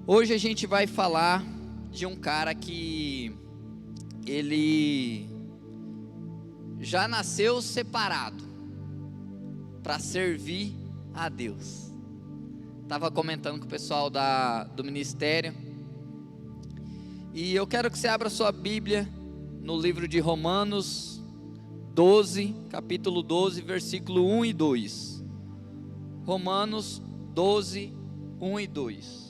Hoje a gente vai falar de um cara que ele já nasceu separado para servir a Deus. Estava comentando com o pessoal do ministério, e eu quero que você abra sua Bíblia no livro de Romanos 12, capítulo 12, versículo 1 e 2. Romanos 12, 1 e 2.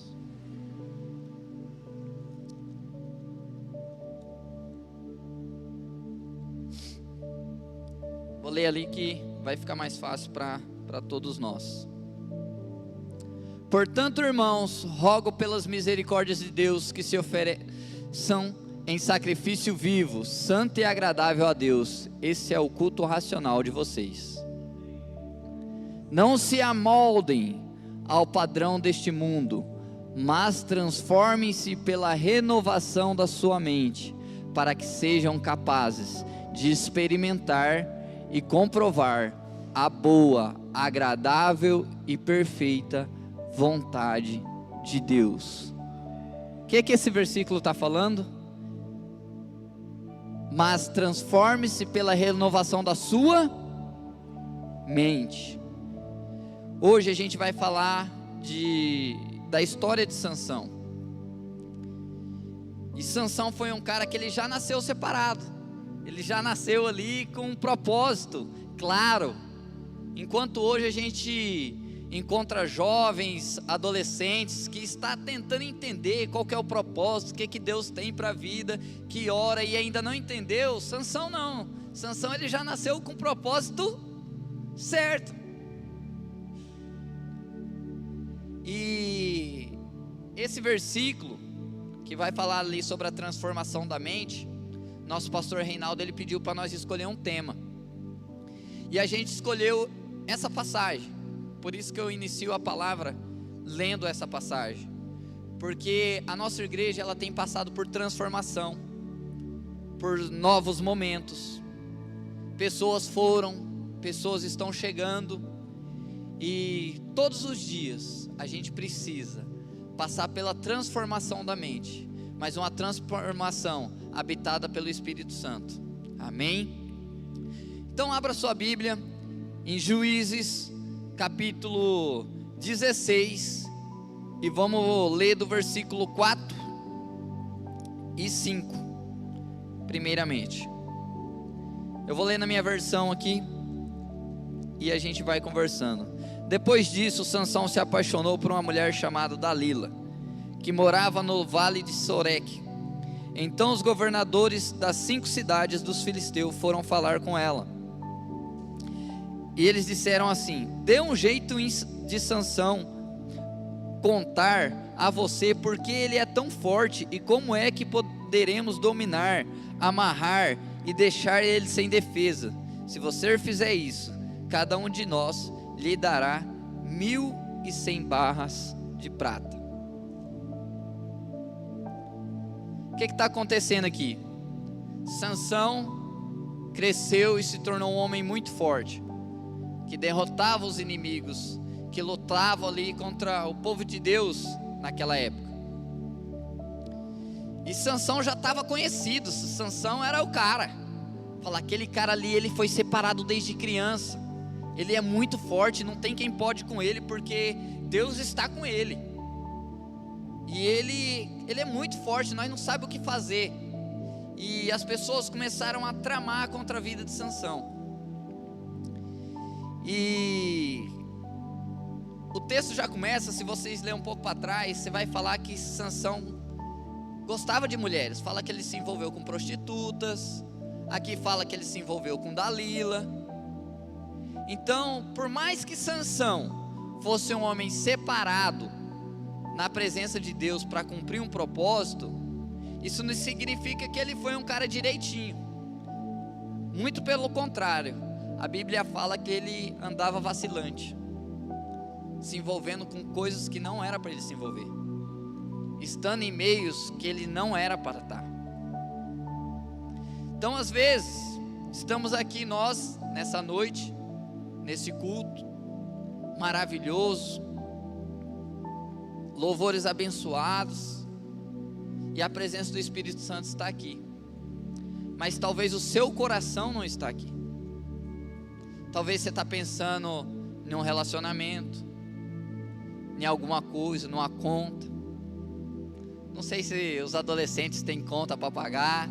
Vou ler ali que vai ficar mais fácil para todos nós. Portanto, irmãos, rogo pelas misericórdias de Deus que se ofereçam em sacrifício vivo, santo e agradável a Deus. Esse é o culto racional de vocês. Não se amoldem ao padrão deste mundo, mas transformem-se pela renovação da sua mente, para que sejam capazes de experimentar e comprovar a boa, agradável e perfeita vontade de Deus. O que esse versículo está falando? Mas transforme-se pela renovação da sua mente. Hoje a gente vai falar da história de Sansão. E Sansão foi um cara que ele já nasceu separado. Ele já nasceu ali com um propósito claro. Enquanto hoje a gente encontra jovens, adolescentes que está tentando entender qual que é o propósito, o que Deus tem para a vida, que ora e ainda não entendeu. Sansão não. Sansão ele já nasceu com o propósito certo. E esse versículo que vai falar ali sobre a transformação da mente, nosso pastor Reinaldo ele pediu para nós escolher um tema, e a gente escolheu essa passagem. Por isso que eu inicio a palavra lendo essa passagem, porque a nossa igreja ela tem passado por transformação, por novos momentos. Pessoas foram, pessoas estão chegando, e todos os dias a gente precisa passar pela transformação da mente, mas uma transformação habitada pelo Espírito Santo. Amém? Então abra sua Bíblia em Juízes capítulo 16 e vamos ler do versículo 4 e 5 primeiramente. Eu vou ler na minha versão aqui e a gente vai conversando. Depois disso, Sansão se apaixonou por uma mulher chamada Dalila, que morava no vale de Soreque. Então os governadores das 5 cidades dos filisteus foram falar com ela, e eles disseram assim: dê um jeito de Sansão contar a você porque ele é tão forte, e como é que poderemos dominar, amarrar e deixar ele sem defesa. Se você fizer isso, cada um de nós lhe dará 1.100 barras de prata. O que está acontecendo aqui? Sansão cresceu e se tornou um homem muito forte, que derrotava os inimigos, que lutava ali contra o povo de Deus naquela época. E Sansão já estava conhecido. Sansão era o cara. Fala, aquele cara ali, ele foi separado desde criança. Ele é muito forte, não tem quem pode com ele, porque Deus está com ele. E ele é muito forte, nós não sabemos o que fazer. E as pessoas começaram a tramar contra a vida de Sansão. E o texto já começa, se vocês lerem um pouco para trás, você vai falar que Sansão gostava de mulheres. Fala que ele se envolveu com prostitutas. Aqui fala que ele se envolveu com Dalila. Então, por mais que Sansão fosse um homem separado na presença de Deus para cumprir um propósito, isso não significa que ele foi um cara direitinho. Muito pelo contrário, a Bíblia fala que ele andava vacilante, se envolvendo com coisas que não era para ele se envolver, estando em meios que ele não era para estar. Então às vezes estamos aqui nós nessa noite, nesse culto maravilhoso, louvores abençoados, e a presença do Espírito Santo está aqui, mas talvez o seu coração não está aqui. Talvez você está pensando em um relacionamento, em alguma coisa, numa conta. Não sei se os adolescentes têm conta para pagar.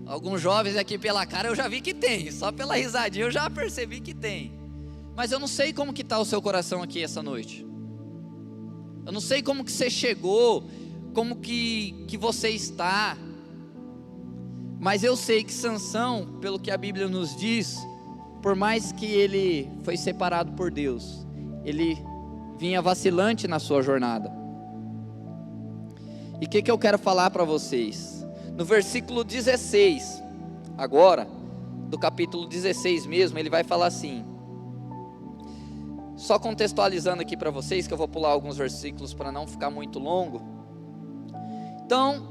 Alguns jovens aqui pela cara eu já vi que tem, só pela risadinha eu já percebi que tem. Mas eu não sei como que está o seu coração aqui essa noite. Eu não sei como que você chegou, como que você está. Mas eu sei que Sansão, pelo que a Bíblia nos diz, por mais que ele foi separado por Deus, ele vinha vacilante na sua jornada. E o que eu quero falar para vocês? No versículo 16, agora, do capítulo 16 mesmo, ele vai falar assim, só contextualizando aqui para vocês, que eu vou pular alguns versículos para não ficar muito longo. Então,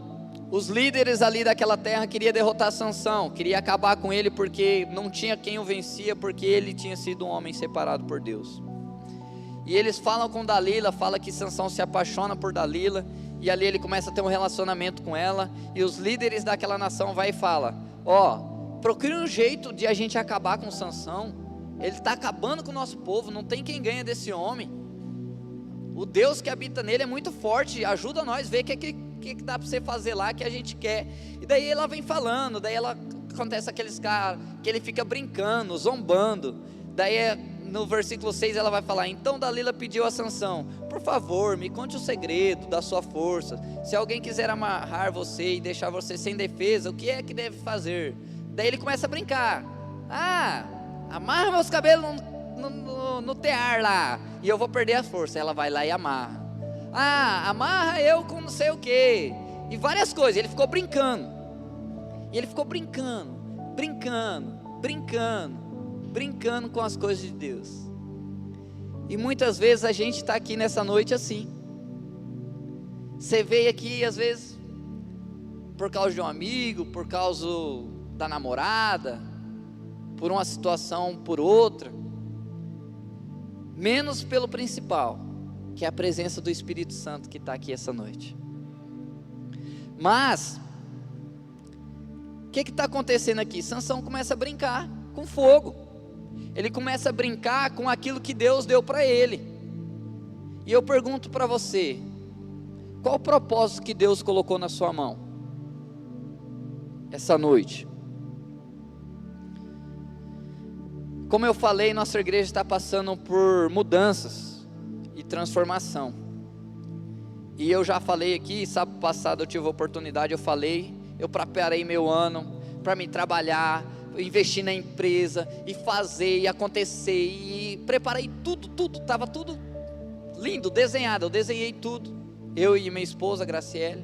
os líderes ali daquela terra queriam derrotar Sansão, queriam acabar com ele, porque não tinha quem o vencia, porque ele tinha sido um homem separado por Deus. E eles falam com Dalila, fala que Sansão se apaixona por Dalila, e ali ele começa a ter um relacionamento com ela, e os líderes daquela nação vai e fala, procure um jeito de a gente acabar com Sansão, ele está acabando com o nosso povo, não tem quem ganha desse homem, o Deus que habita nele é muito forte, ajuda nós, vê o que dá para você fazer lá que a gente quer. E daí ela vem falando, daí ela acontece aqueles caras que ele fica brincando, zombando. Daí no versículo 6 ela vai falar, então Dalila pediu a Sansão, por favor, me conte o segredo da sua força, se alguém quiser amarrar você e deixar você sem defesa, o que é que deve fazer? Daí ele começa a brincar, amarra meus cabelos no tear lá, e eu vou perder a força. Ela vai lá e amarra, amarra eu com não sei o que, e várias coisas. Ele ficou brincando, e ele ficou brincando com as coisas de Deus. E muitas vezes a gente está aqui nessa noite assim. Você veio aqui às vezes por causa de um amigo, por causa da namorada, por uma situação, por outra, menos pelo principal, que é a presença do Espírito Santo que está aqui essa noite. Mas o que está acontecendo aqui? Sansão começa a brincar com fogo, ele começa a brincar com aquilo que Deus deu para ele. E eu pergunto para você, qual o propósito que Deus colocou na sua mão essa noite? Como eu falei, nossa igreja está passando por mudanças e transformação. E eu já falei aqui, sábado passado eu tive a oportunidade, eu preparei meu ano para me trabalhar, investir na empresa, e fazer, e acontecer, e preparei tudo, estava tudo lindo, desenhado, eu desenhei tudo, eu e minha esposa, Graciele.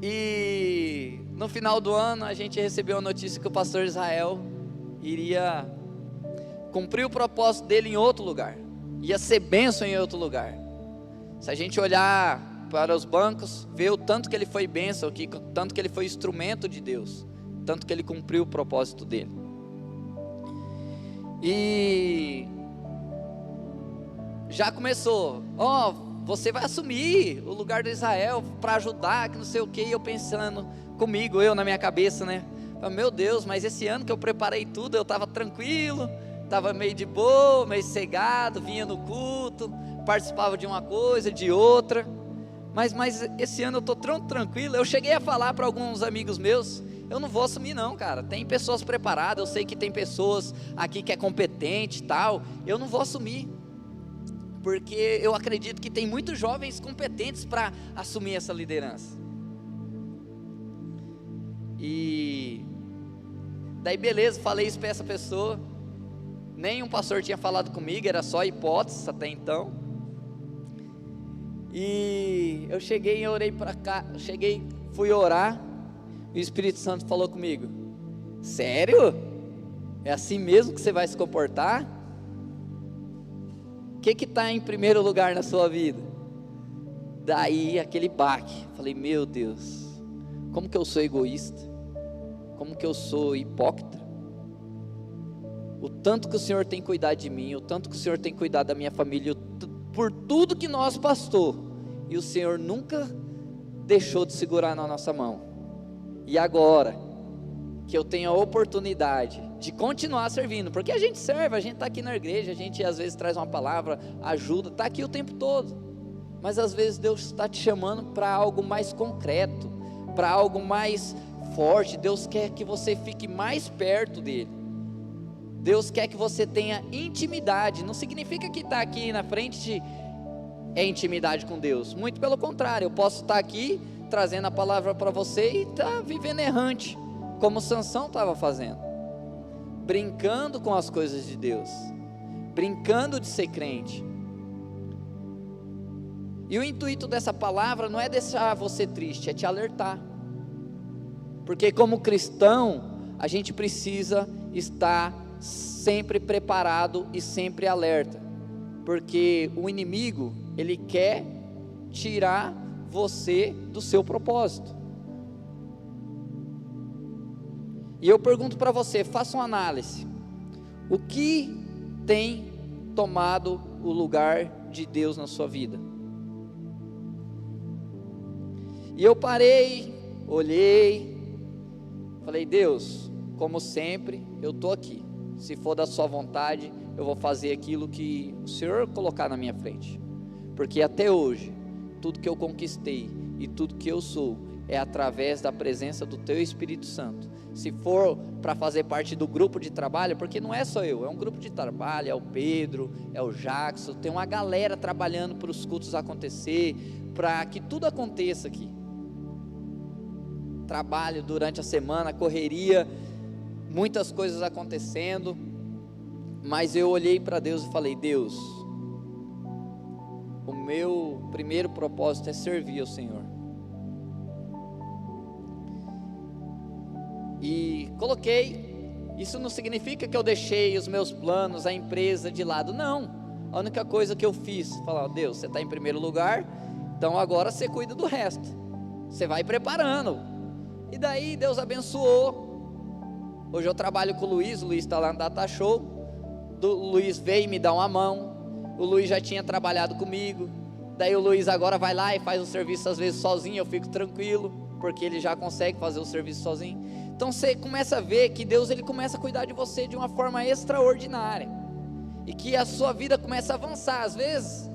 E no final do ano a gente recebeu a notícia que o pastor Israel iria cumprir o propósito dele em outro lugar, ia ser bênção em outro lugar. Se a gente olhar para os bancos, ver o tanto que ele foi bênção, tanto que ele foi instrumento de Deus, tanto que ele cumpriu o propósito dele. E já começou, você vai assumir o lugar do Israel para ajudar, que não sei o que. E eu pensando comigo, eu na minha cabeça, né? Meu Deus, mas esse ano que eu preparei tudo, eu estava tranquilo, estava meio de boa, meio cegado, vinha no culto, participava de uma coisa, de outra, mas esse ano eu estou tão tranquilo. Eu cheguei a falar para alguns amigos meus, eu não vou assumir não, cara, tem pessoas preparadas, eu sei que tem pessoas aqui que é competente e tal, eu não vou assumir, porque eu acredito que tem muitos jovens competentes para assumir essa liderança. E daí beleza, falei isso para essa pessoa, nenhum pastor tinha falado comigo, era só hipótese até então. E eu cheguei e orei para cá, fui orar, e o Espírito Santo falou comigo, sério? É assim mesmo que você vai se comportar? O que está em primeiro lugar na sua vida? Daí aquele baque, falei, meu Deus, como que eu sou egoísta, como que eu sou hipócrita, o tanto que o Senhor tem cuidado de mim, o tanto que o Senhor tem cuidado da minha família, por tudo que nós passou, e o Senhor nunca deixou de segurar na nossa mão. E agora que eu tenho a oportunidade de continuar servindo, porque a gente serve, a gente está aqui na igreja, a gente às vezes traz uma palavra, ajuda, está aqui o tempo todo, mas às vezes Deus está te chamando para algo mais concreto, para algo mais forte. Deus quer que você fique mais perto dele, Deus quer que você tenha intimidade. Não significa que estar aqui na frente é intimidade com Deus, muito pelo contrário, eu posso estar aqui trazendo a palavra para você e estar vivendo errante, como Sansão estava fazendo, brincando com as coisas de Deus, brincando de ser crente. E o intuito dessa palavra não é deixar você triste, é te alertar, porque como cristão, a gente precisa estar sempre preparado e sempre alerta, porque o inimigo, ele quer tirar você do seu propósito. E eu pergunto para você, faça uma análise, o que tem tomado o lugar de Deus na sua vida? E eu parei, olhei, falei: Deus, como sempre, eu estou aqui, se for da sua vontade, eu vou fazer aquilo que o Senhor colocar na minha frente, porque até hoje, tudo que eu conquistei e tudo que eu sou, é através da presença do Teu Espírito Santo. Se for para fazer parte do grupo de trabalho, porque não é só eu, é um grupo de trabalho, é o Pedro, é o Jackson, tem uma galera trabalhando para os cultos acontecer, para que tudo aconteça aqui. Trabalho durante a semana, correria, muitas coisas acontecendo, mas eu olhei para Deus e falei: Deus, o meu primeiro propósito é servir ao Senhor. E coloquei, isso não significa que eu deixei os meus planos, a empresa de lado, não. A única coisa que eu fiz, falar: Deus, você está em primeiro lugar, então agora você cuida do resto, você vai preparando. E daí Deus abençoou. Hoje eu trabalho com o Luiz está lá no Data Show. O Luiz veio me dar uma mão. O Luiz já tinha trabalhado comigo. Daí o Luiz agora vai lá e faz o serviço às vezes sozinho, eu fico tranquilo, porque ele já consegue fazer o serviço sozinho. Então você começa a ver que Deus, ele começa a cuidar de você de uma forma extraordinária, e que a sua vida começa a avançar. Às vezes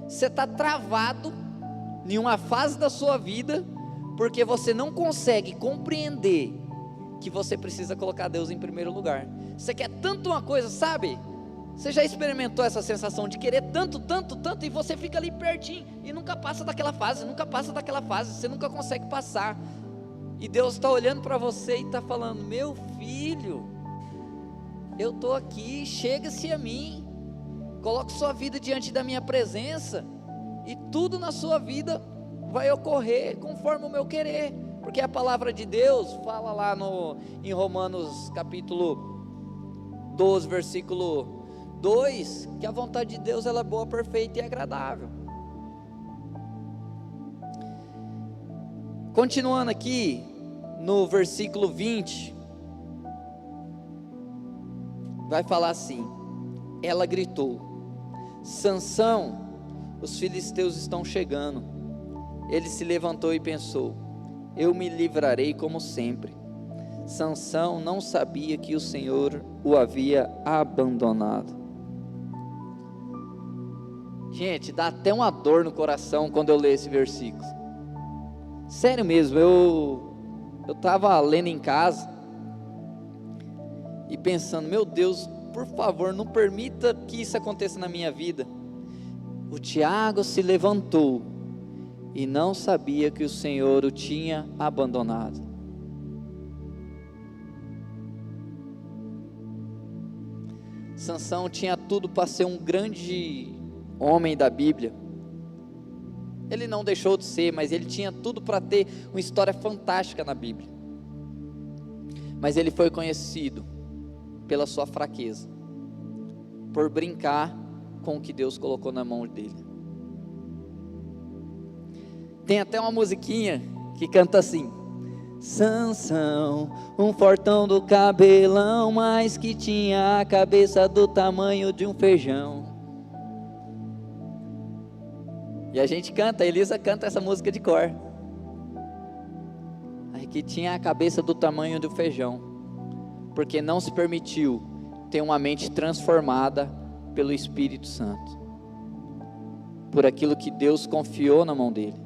você está travado em uma fase da sua vida, porque você não consegue compreender que você precisa colocar Deus em primeiro lugar. Você quer tanto uma coisa, sabe? Você já experimentou essa sensação de querer tanto, tanto, tanto, e você fica ali pertinho, e nunca passa daquela fase, você nunca consegue passar, e Deus está olhando para você e está falando: meu filho, eu estou aqui, chega-se a mim, coloque sua vida diante da minha presença, e tudo na sua vida vai ocorrer conforme o meu querer, porque a palavra de Deus fala lá em Romanos capítulo 12, versículo 2, que a vontade de Deus, ela é boa, perfeita e agradável. Continuando aqui, no versículo 20, vai falar assim: ela gritou: Sansão, os filisteus estão chegando. Ele se levantou e pensou: eu me livrarei como sempre. Sansão não sabia que o Senhor o havia abandonado. Gente, dá até uma dor no coração quando eu leio esse versículo. Sério mesmo, eu estava lendo em casa e pensando: meu Deus, por favor, não permita que isso aconteça na minha vida. O Tiago se levantou e não sabia que o Senhor o tinha abandonado. Sansão tinha tudo para ser um grande homem da Bíblia. Ele não deixou de ser, mas ele tinha tudo para ter uma história fantástica na Bíblia. Mas ele foi conhecido pela sua fraqueza, por brincar com o que Deus colocou na mão dele. Tem até uma musiquinha que canta assim: Sansão, um fortão do cabelão, mas que tinha a cabeça do tamanho de um feijão. E a gente canta, a Elisa canta essa música de cor. Aí que tinha a cabeça do tamanho do feijão, porque não se permitiu ter uma mente transformada pelo Espírito Santo, por aquilo que Deus confiou na mão dele.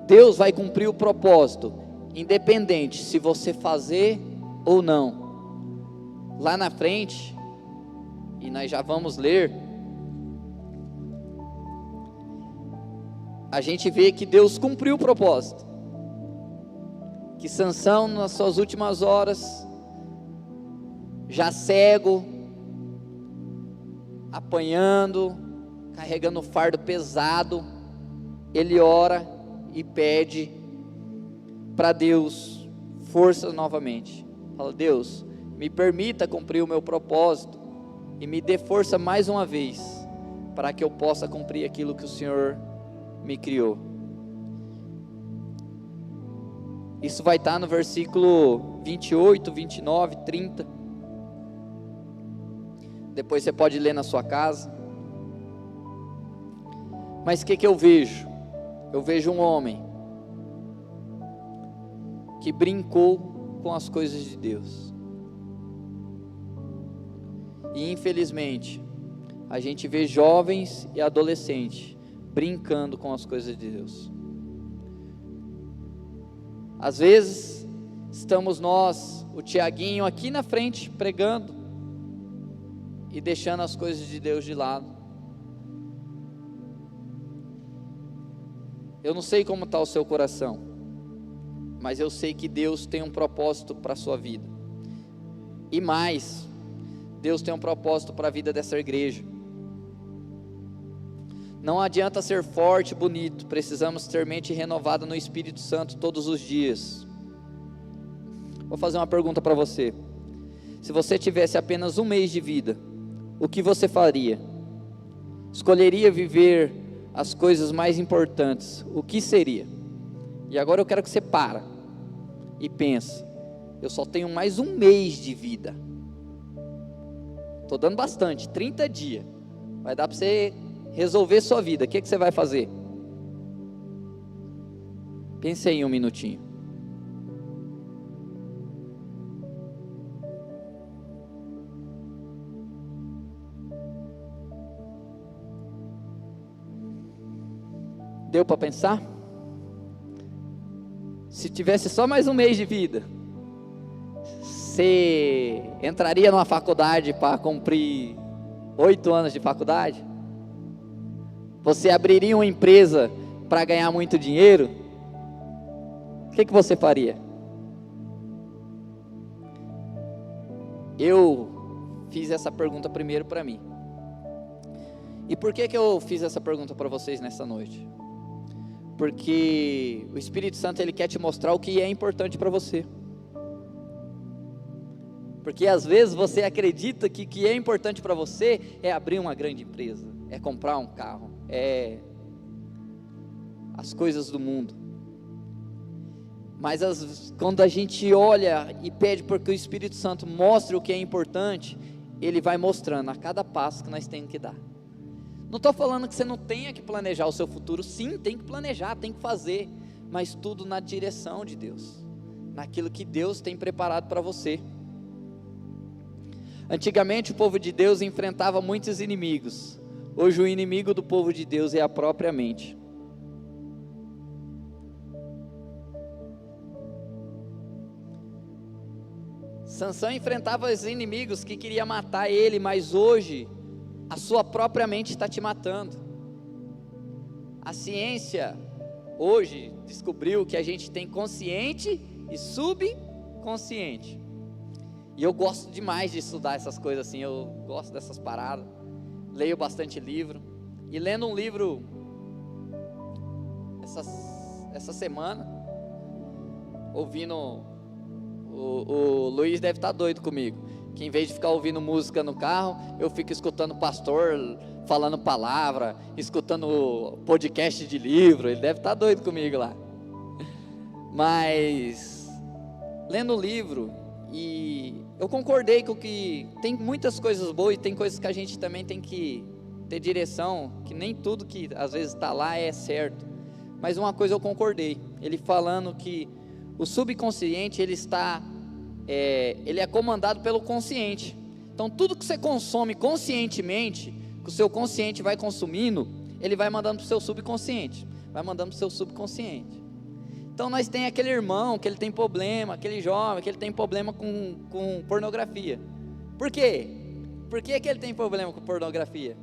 Deus vai cumprir o propósito, independente se você fazer ou não. Lá na frente, e nós já vamos ler, a gente vê que Deus cumpriu o propósito, que Sansão nas suas últimas horas, já cego, apanhando, carregando fardo pesado, ele ora e pede para Deus força novamente. Fala: Deus, me permita cumprir o meu propósito e me dê força mais uma vez, para que eu possa cumprir aquilo que o Senhor me criou. Isso vai estar no versículo 28, 29, 30. Depois você pode ler na sua casa. Mas o que eu vejo? Eu vejo um homem que brincou com as coisas de Deus. E infelizmente, a gente vê jovens e adolescentes brincando com as coisas de Deus. Às vezes, estamos nós, o Tiaguinho aqui na frente, pregando, e deixando as coisas de Deus de lado. Eu não sei como está o seu coração, mas eu sei que Deus tem um propósito para a sua vida. E mais, Deus tem um propósito para a vida dessa igreja. Não adianta ser forte, bonito, precisamos ter mente renovada no Espírito Santo todos os dias. Vou fazer uma pergunta para você. Se você tivesse apenas um mês de vida, o que você faria? Escolheria viver as coisas mais importantes, o que seria? E agora eu quero que você para e pense: eu só tenho mais um mês de vida. Estou dando bastante, 30 dias, vai dar para você resolver sua vida. O que você vai fazer? Pense aí um minutinho. Deu para pensar? Se tivesse só mais um mês de vida, você entraria numa faculdade para cumprir 8 anos de faculdade? Você abriria uma empresa para ganhar muito dinheiro? O que você faria? Eu fiz essa pergunta primeiro para mim. E por que eu fiz essa pergunta para vocês nessa noite? Porque o Espírito Santo, ele quer te mostrar o que é importante para você. Porque às vezes você acredita que o que é importante para você é abrir uma grande empresa, é comprar um carro, é as coisas do mundo. Mas quando a gente olha e pede para que o Espírito Santo mostre o que é importante, ele vai mostrando a cada passo que nós temos que dar. Não estou falando que você não tenha que planejar o seu futuro. Sim, tem que planejar, tem que fazer, mas tudo na direção de Deus, naquilo que Deus tem preparado para você. Antigamente o povo de Deus enfrentava muitos inimigos. Hoje o inimigo do povo de Deus é a própria mente. Sansão enfrentava os inimigos que queriam matar ele, mas hoje a sua própria mente está te matando. A ciência hoje descobriu que a gente tem consciente e subconsciente. E eu gosto demais de estudar essas coisas assim, eu gosto dessas paradas. Leio bastante livro. E lendo um livro essa semana, ouvindo, o Luiz deve estar doido comigo, que em vez de ficar ouvindo música no carro, eu fico escutando pastor falando palavra, escutando podcast de livro. Ele deve estar doido comigo lá. Mas lendo o livro, e eu concordei com que tem muitas coisas boas e tem coisas que a gente também tem que ter direção, que nem tudo que às vezes está lá é certo. Mas uma coisa eu concordei, ele falando que o subconsciente ele é comandado pelo consciente. Então tudo que você consome conscientemente, que o seu consciente vai consumindo, ele vai mandando para o seu subconsciente, vai mandando para o seu subconsciente. Então nós tem aquele irmão que ele tem problema, aquele jovem que ele tem problema com pornografia. Por quê? Por que ele tem problema com pornografia?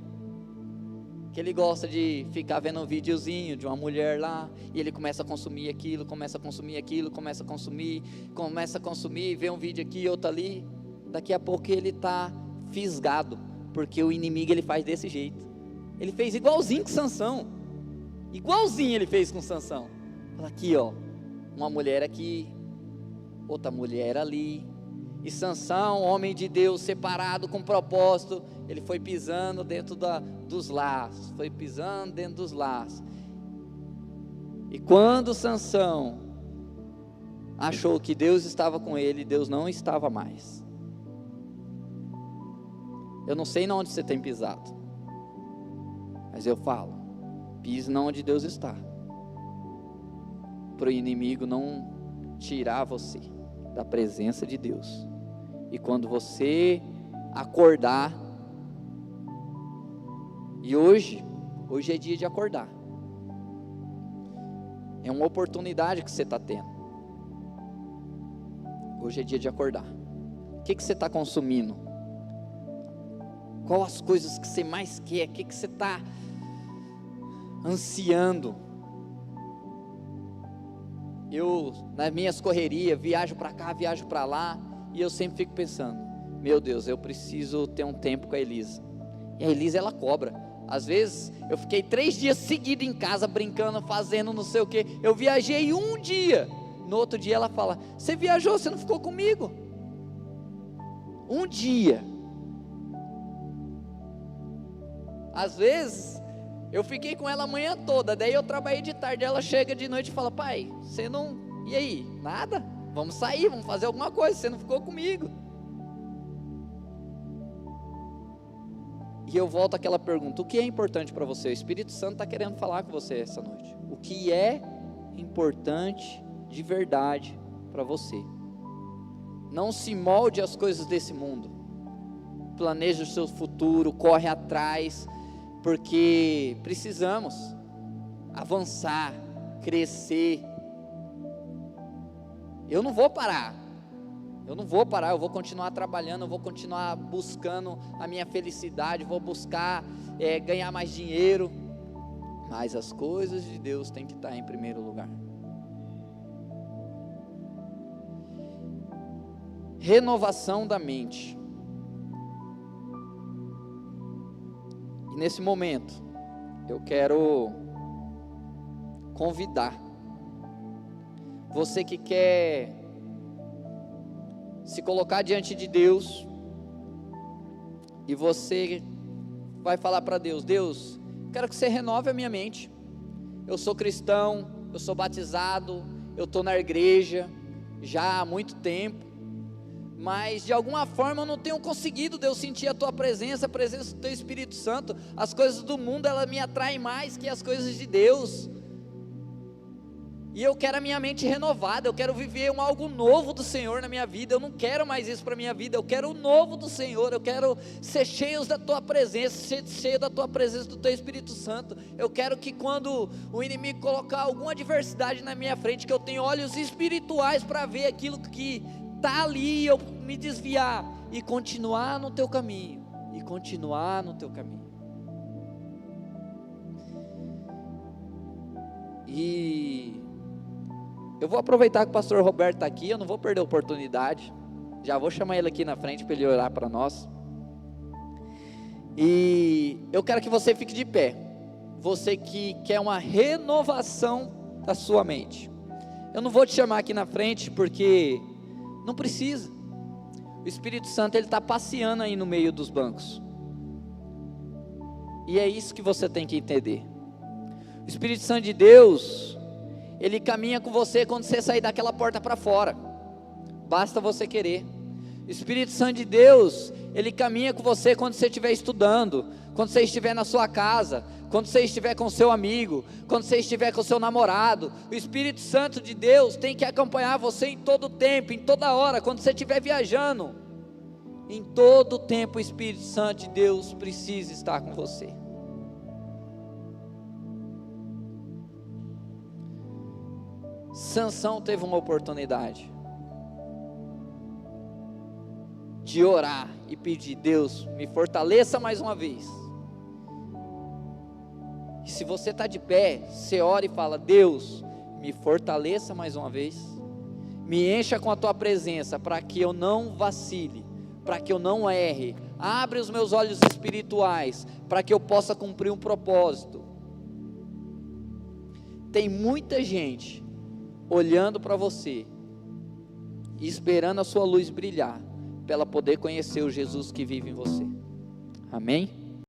Que ele gosta de ficar vendo um videozinho de uma mulher lá, e ele começa a consumir aquilo, começa a consumir, vê um vídeo aqui, outro ali, daqui a pouco ele está fisgado, porque o inimigo ele faz desse jeito. Ele fez igualzinho com Sansão, igualzinho ele fez com Sansão. Fala aqui ó, uma mulher aqui, outra mulher ali, e Sansão, homem de Deus, separado com propósito, ele foi pisando dentro dos laços, e quando Sansão achou que Deus estava com ele, Deus não estava mais. Eu não sei onde você tem pisado, mas eu falo, pise onde Deus está, para o inimigo não tirar você da presença de Deus. E quando você acordar, e hoje é dia de acordar, é uma oportunidade que você está tendo. Hoje é dia de acordar. O que você está consumindo? Qual as coisas que você mais quer? O que você está ansiando? Eu, nas minhas correrias, viajo para cá, viajo para lá, e eu sempre fico pensando, meu Deus, eu preciso ter um tempo com a Elisa. E a Elisa, ela cobra. Às vezes, eu fiquei 3 dias seguidos em casa, brincando, fazendo não sei o que. Eu viajei um dia. No outro dia ela fala, você viajou, você não ficou comigo? Um dia. Às vezes, eu fiquei com ela a manhã toda, daí eu trabalhei de tarde, ela chega de noite e fala, pai, você não... E aí? Nada? Vamos sair, vamos fazer alguma coisa, você não ficou comigo. E eu volto àquela pergunta, o que é importante para você? O Espírito Santo está querendo falar com você essa noite. O que é importante de verdade para você? Não se molde às coisas desse mundo. Planeje o seu futuro, corre atrás, porque precisamos avançar, crescer. Eu não vou parar, eu vou continuar trabalhando, eu vou continuar buscando a minha felicidade, vou buscar ganhar mais dinheiro, mas as coisas de Deus têm que estar em primeiro lugar. Renovação da mente. E nesse momento, eu quero convidar você que quer se colocar diante de Deus, e você vai falar para Deus, Deus, quero que você renove a minha mente. Eu sou cristão, eu sou batizado, eu estou na igreja já há muito tempo, mas de alguma forma eu não tenho conseguido, Deus, sentir a tua presença, a presença do teu Espírito Santo. As coisas do mundo, elas me atraem mais que as coisas de Deus, e eu quero a minha mente renovada, eu quero viver algo novo do Senhor na minha vida. Eu não quero mais isso para a minha vida, eu quero o novo do Senhor, eu quero ser cheio da tua presença, cheio da tua presença, do teu Espírito Santo. Eu quero que quando o inimigo colocar alguma adversidade na minha frente, que eu tenha olhos espirituais para ver aquilo que está ali, eu me desviar e continuar no teu caminho, E eu vou aproveitar que o pastor Roberto está aqui, eu não vou perder a oportunidade, já vou chamar ele aqui na frente para ele orar para nós. E eu quero que você fique de pé, você que quer uma renovação da sua mente. Eu não vou te chamar aqui na frente porque não precisa. O Espírito Santo, ele está passeando aí no meio dos bancos, e é isso que você tem que entender. O Espírito Santo de Deus, ele caminha com você quando você sair daquela porta para fora, basta você querer. O Espírito Santo de Deus, Ele caminha com você quando você estiver estudando, quando você estiver na sua casa, quando você estiver com seu amigo, quando você estiver com seu namorado. O Espírito Santo de Deus tem que acompanhar você em todo tempo, em toda hora, quando você estiver viajando. Em todo tempo o Espírito Santo de Deus precisa estar com você. Sansão teve uma oportunidade de orar e pedir: Deus, me fortaleça mais uma vez. E se você está de pé, você ora e fala: Deus, me fortaleça mais uma vez, me encha com a tua presença, para que eu não vacile, para que eu não erre, abre os meus olhos espirituais, para que eu possa cumprir um propósito. Tem muita gente olhando para você e esperando a sua luz brilhar, para ela poder conhecer o Jesus que vive em você. Amém?